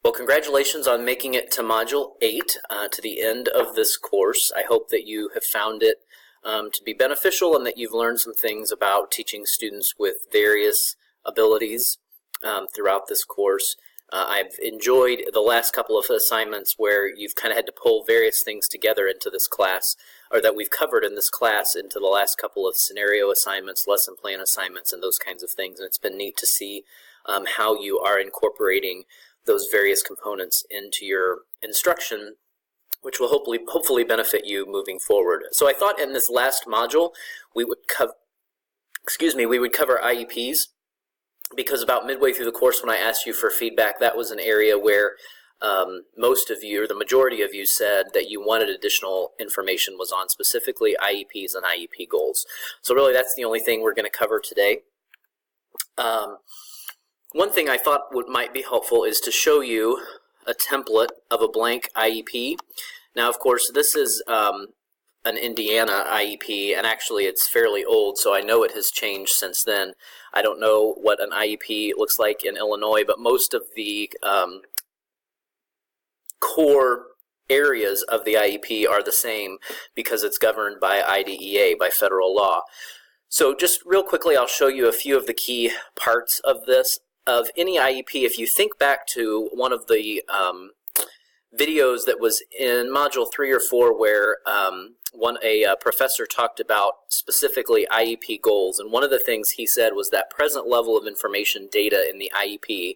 Well, congratulations on making it to Module 8, to the end of this course. I hope that you have found it to be beneficial and that you've learned some things about teaching students with various abilities throughout this course. I've enjoyed the last couple of assignments where you've kind of had to pull various things together into this class, or that we've covered in this class, into the last couple of scenario assignments, lesson plan assignments, and those kinds of things. And it's been neat to see how you are incorporating those various components into your instruction, which will hopefully benefit you moving forward. So I thought in this last module we would cover IEPs, because about midway through the course when I asked you for feedback, that was an area where most of you, or the majority of you, said that you wanted additional information was on, specifically IEPs and IEP goals. So really that's the only thing we're going to cover today. One thing I thought might be helpful is to show you a template of a blank IEP. Now, of course, this is an Indiana IEP, and actually it's fairly old, so I know it has changed since then. I don't know what an IEP looks like in Illinois, but most of the core areas of the IEP are the same because it's governed by IDEA, by federal law. So just real quickly, I'll show you a few of the key parts of this. Of any IEP, if you think back to one of the videos that was in Module 3 or 4 where a professor talked about specifically IEP goals, and one of the things he said was that present level of information data in the IEP,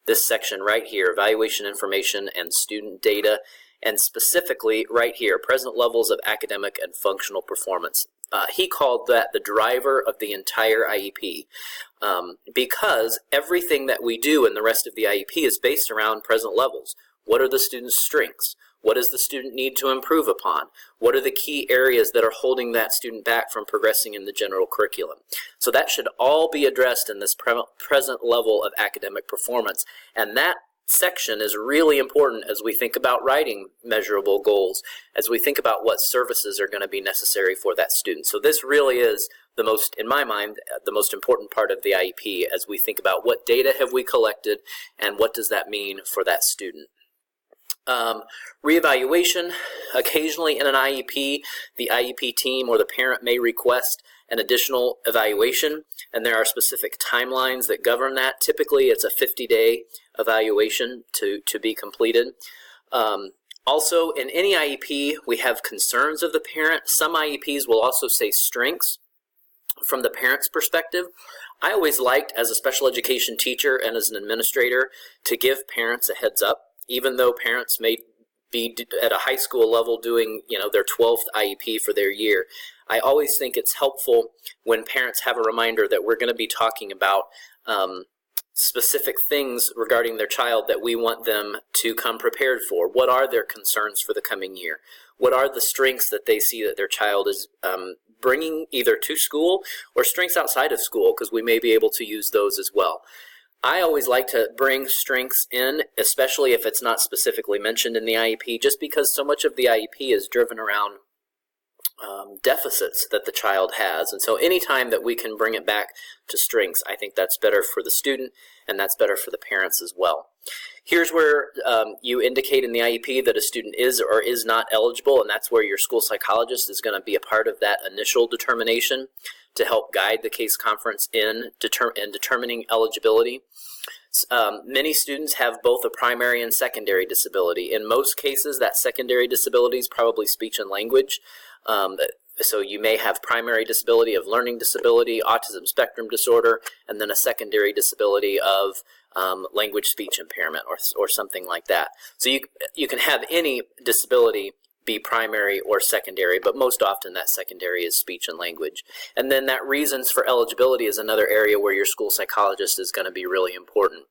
this section right here, evaluation information and student data, and specifically right here, present levels of academic and functional performance. He called that the driver of the entire IEP, because everything that we do in the rest of the IEP is based around present levels. What are the student's strengths? What does the student need to improve upon? What are the key areas that are holding that student back from progressing in the general curriculum? So that should all be addressed in this present level of academic performance, and that section is really important as we think about writing measurable goals, as we think about what services are going to be necessary for that student. So this really is the most, in my mind, the most important part of the IEP as we think about what data have we collected and what does that mean for that student. Reevaluation. Occasionally in an IEP, the IEP team or the parent may request an additional evaluation, and there are specific timelines that govern that. Typically it's a 50-day evaluation to be completed. Also, in any IEP, we have concerns of the parent. Some IEPs will also say strengths from the parent's perspective. I always liked, as a special education teacher and as an administrator, to give parents a heads up, even though parents may be at a high school level doing, their 12th IEP for their year. I always think it's helpful when parents have a reminder that we're going to be talking about specific things regarding their child that we want them to come prepared for. What are their concerns for the coming year? What are the strengths that they see that their child is bringing either to school or strengths outside of school, because we may be able to use those as well. I always like to bring strengths in, especially if it's not specifically mentioned in the IEP, just because so much of the IEP is driven around deficits that the child has. And so anytime that we can bring it back to strengths, I think that's better for the student and that's better for the parents as well. Here's where you indicate in the IEP that a student is or is not eligible, and that's where your school psychologist is going to be a part of that initial determination to help guide the case conference in determining eligibility. Many students have both a primary and secondary disability. In most cases, that secondary disability is probably speech and language. So you may have primary disability of learning disability, autism spectrum disorder, and then a secondary disability of language speech impairment or something like that. So you can have any disability be primary or secondary, but most often that secondary is speech and language. And then that reasons for eligibility is another area where your school psychologist is going to be really important.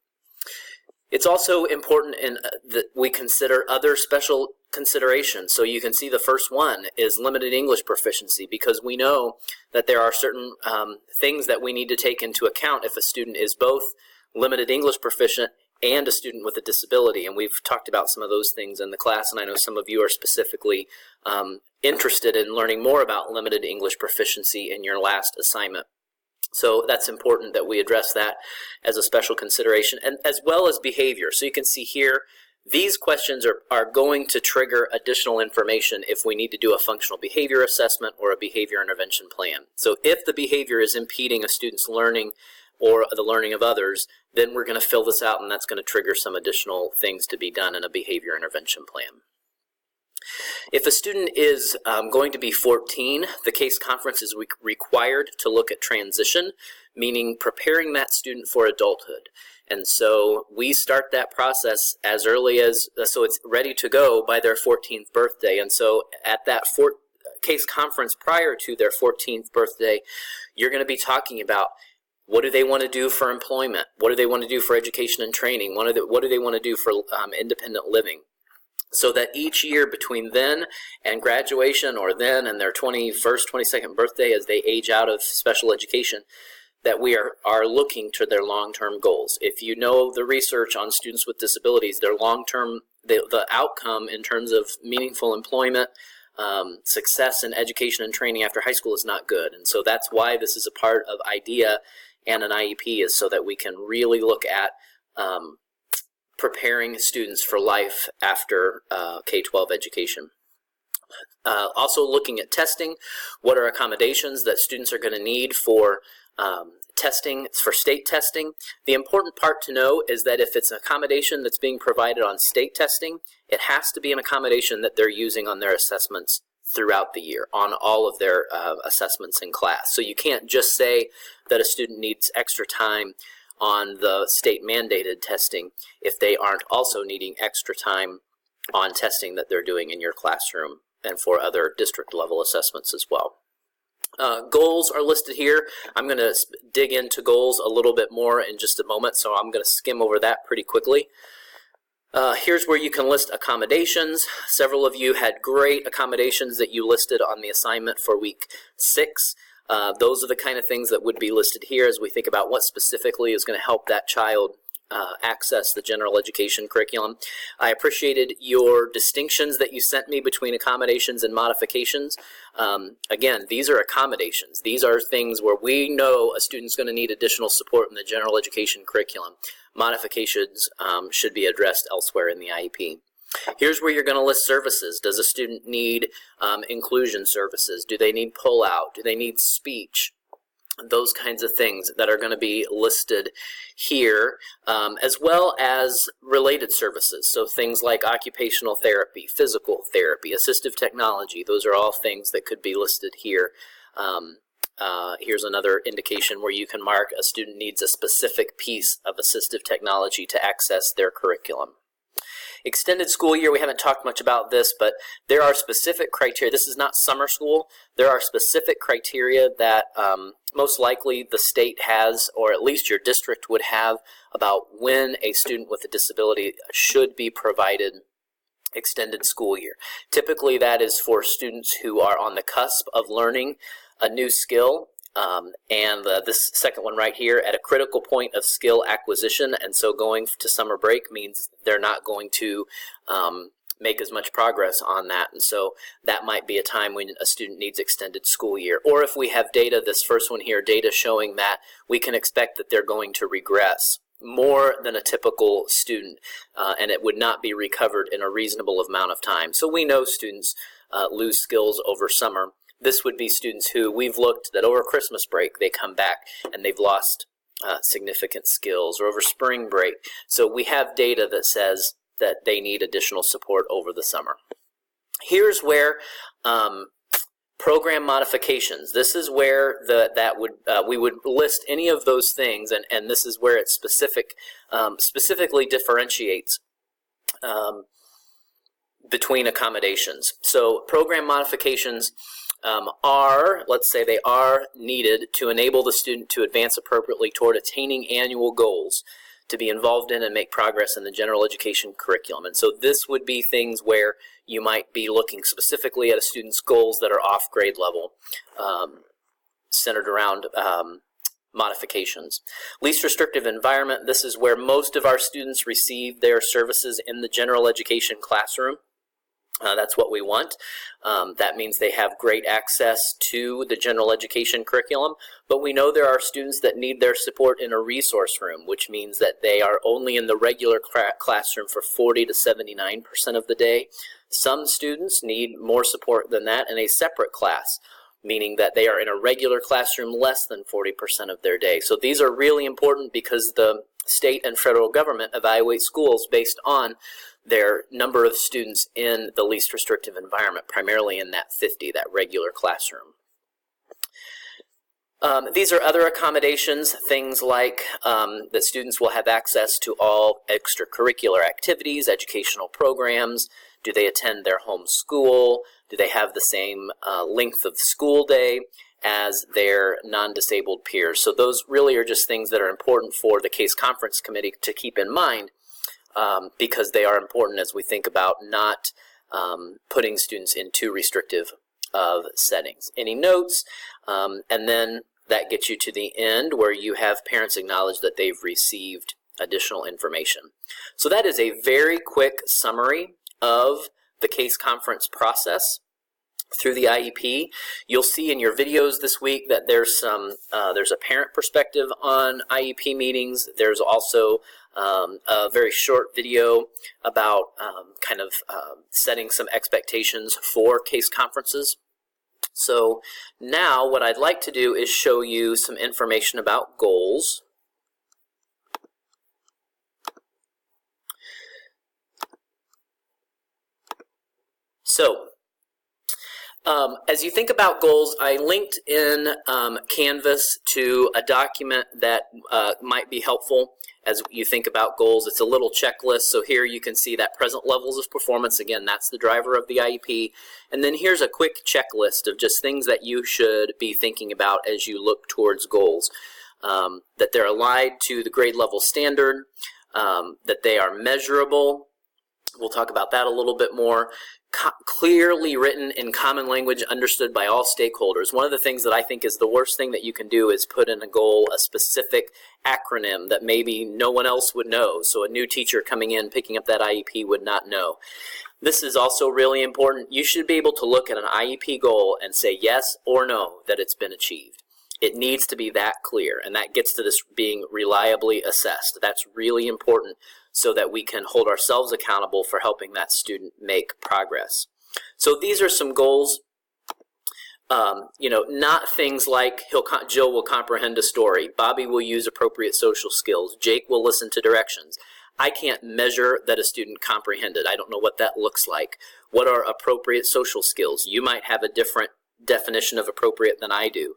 It's also important that we consider other special considerations. So you can see the first one is limited English proficiency, because we know that there are certain things that we need to take into account if a student is both limited English proficient and a student with a disability. And we've talked about some of those things in the class, and I know some of you are specifically interested in learning more about limited English proficiency in your last assignment. So that's important that we address that as a special consideration, and as well as behavior. So you can see here, these questions are going to trigger additional information if we need to do a functional behavior assessment or a behavior intervention plan. So if the behavior is impeding a student's learning or the learning of others, then we're going to fill this out, and that's going to trigger some additional things to be done in a behavior intervention plan. If a student is going to be 14, the case conference is required to look at transition, meaning preparing that student for adulthood. And so we start that process as early as, so it's ready to go by their 14th birthday. And so at that case conference prior to their 14th birthday, you're going to be talking about what do they want to do for employment? What do they want to do for education and training? What do they want to do for independent living? So that each year between then and graduation, or then and their 21st, 22nd birthday as they age out of special education, that we are looking to their long-term goals. If you know the research on students with disabilities, their long-term, the outcome in terms of meaningful employment, success in education and training after high school is not good. And so that's why this is a part of IDEA and an IEP, is so that we can really look at preparing students for life after K-12 education. Also looking at testing. What are accommodations that students are going to need for testing, for state testing? The important part to know is that if it's an accommodation that's being provided on state testing, it has to be an accommodation that they're using on their assessments throughout the year, on all of their assessments in class. So you can't just say that a student needs extra time on the state mandated testing if they aren't also needing extra time on testing that they're doing in your classroom and for other district level assessments as well. Goals are listed here. I'm going to dig into goals a little bit more in just a moment, so I'm going to skim over that pretty quickly. Here's where you can list accommodations. Several of you had great accommodations that you listed on the assignment for week 6. Those are the kind of things that would be listed here as we think about what specifically is going to help that child access the general education curriculum. I appreciated your distinctions that you sent me between accommodations and modifications. Again, these are accommodations. These are things where we know a student's going to need additional support in the general education curriculum. Modifications should be addressed elsewhere in the IEP. Here's where you're going to list services. Does a student need inclusion services? Do they need pull-out? Do they need speech? Those kinds of things that are going to be listed here, as well as related services. So things like occupational therapy, physical therapy, assistive technology, those are all things that could be listed here. Here's another indication where you can mark a student needs a specific piece of assistive technology to access their curriculum. Extended school year, we haven't talked much about this, but there are specific criteria. This is not summer school. There are specific criteria that most likely the state has, or at least your district would have, about when a student with a disability should be provided extended school year. Typically that is for students who are on the cusp of learning a new skill. This second one right here, at a critical point of skill acquisition, and so going to summer break means they're not going to make as much progress on that, and so that might be a time when a student needs extended school year. Or if we have data, this first one here, data showing that we can expect that they're going to regress more than a typical student, and it would not be recovered in a reasonable amount of time. So we know students lose skills over summer. This would be students who we've looked that over Christmas break they come back and they've lost significant skills, or over spring break. So we have data that says that they need additional support over the summer. Here's where program modifications. This is where we would list any of those things, and this is where it specifically differentiates between accommodations. So program modifications let's say they are needed to enable the student to advance appropriately toward attaining annual goals, to be involved in and make progress in the general education curriculum. And so this would be things where you might be looking specifically at a student's goals that are off grade level, centered around modifications. Least restrictive environment, this is where most of our students receive their services in the general education classroom. That's what we want. That means they have great access to the general education curriculum, but we know there are students that need their support in a resource room, which means that they are only in the regular classroom for 40 to 79% of the day. Some students need more support than that in a separate class, meaning that they are in a regular classroom less than 40% of their day. So these are really important because the state and federal government evaluate schools based on their number of students in the least restrictive environment, primarily in that 50, that regular classroom. These are other accommodations, things like that students will have access to all extracurricular activities, educational programs. Do they attend their home school? Do they have the same length of school day as their non-disabled peers? So those really are just things that are important for the case conference committee to keep in mind, because they are important as we think about not putting students in too restrictive of settings. Any notes? And then that gets you to the end where you have parents acknowledge that they've received additional information. So that is a very quick summary of the case conference process through the IEP. You'll see in your videos this week that there's a parent perspective on IEP meetings. There's also a very short video about setting some expectations for case conferences. So now what I'd like to do is show you some information about goals. So as you think about goals, I linked in Canvas to a document that might be helpful as you think about goals. It's a little checklist. So here you can see that present levels of performance. Again, that's the driver of the IEP. And then here's a quick checklist of just things that you should be thinking about as you look towards goals. That they're aligned to the grade level standard, that they are measurable. We'll talk about that a little bit more. Clearly written in common language, understood by all stakeholders. One of the things that I think is the worst thing that you can do is put in a goal a specific acronym that maybe no one else would know. So a new teacher coming in, picking up that IEP would not know. This is also really important. You should be able to look at an IEP goal and say yes or no that it's been achieved. It needs to be that clear, and that gets to this being reliably assessed. That's really important so that we can hold ourselves accountable for helping that student make progress. So these are some goals, not things like Jill will comprehend a story, Bobby will use appropriate social skills, Jake will listen to directions. I can't measure that a student comprehended. I don't know what that looks like. What are appropriate social skills? You might have a different definition of appropriate than I do.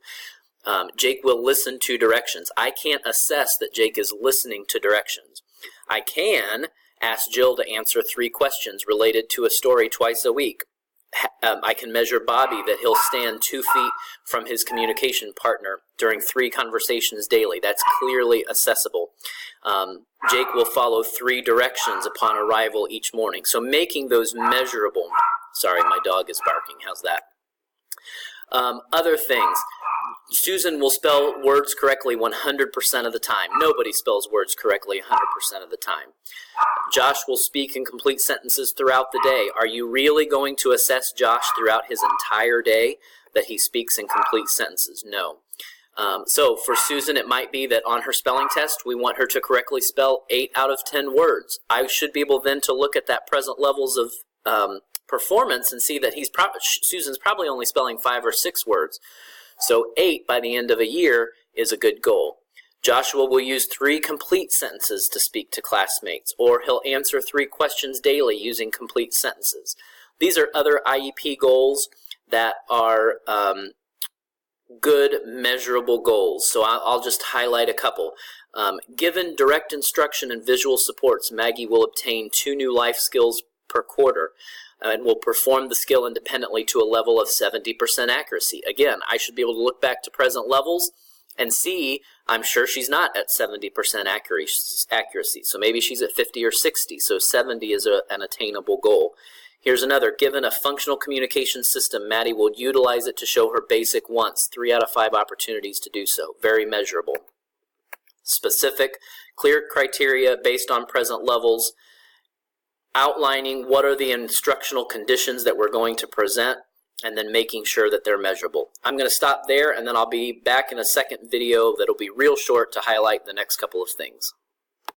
Jake will listen to directions. I can't assess that Jake is listening to directions. I can ask Jill to answer 3 questions related to a story twice a week. I can measure Bobby that he'll stand 2 feet from his communication partner during 3 conversations daily. That's clearly accessible. Jake will follow 3 directions upon arrival each morning. So making those measurable. Sorry, my dog is barking. How's that? Other things. Susan will spell words correctly 100% of the time. Nobody spells words correctly 100% of the time. Josh will speak in complete sentences throughout the day. Are you really going to assess Josh throughout his entire day that he speaks in complete sentences? No. So for Susan, it might be that on her spelling test, we want her to correctly spell 8 out of 10 words. I should be able then to look at that present levels of performance and see that Susan's probably only spelling 5 or 6 words. So 8 by the end of a year is a good goal. Joshua will use 3 complete sentences to speak to classmates, or he'll answer 3 questions daily using complete sentences. These are other IEP goals that are good, measurable goals. So I'll just highlight a couple. Given direct instruction and visual supports, Maggie will obtain 2 new life skills per quarter and will perform the skill independently to a level of 70% accuracy. Again, I should be able to look back to present levels and see, I'm sure she's not at 70% accuracy. So maybe she's at 50 or 60, so 70 is an attainable goal. Here's another. Given a functional communication system, Maddie will utilize it to show her basic wants, 3 out of 5 opportunities to do so. Very measurable. Specific, clear criteria based on present levels, outlining what are the instructional conditions that we're going to present, and then making sure that they're measurable. I'm going to stop there, and then I'll be back in a second video that'll be real short to highlight the next couple of things.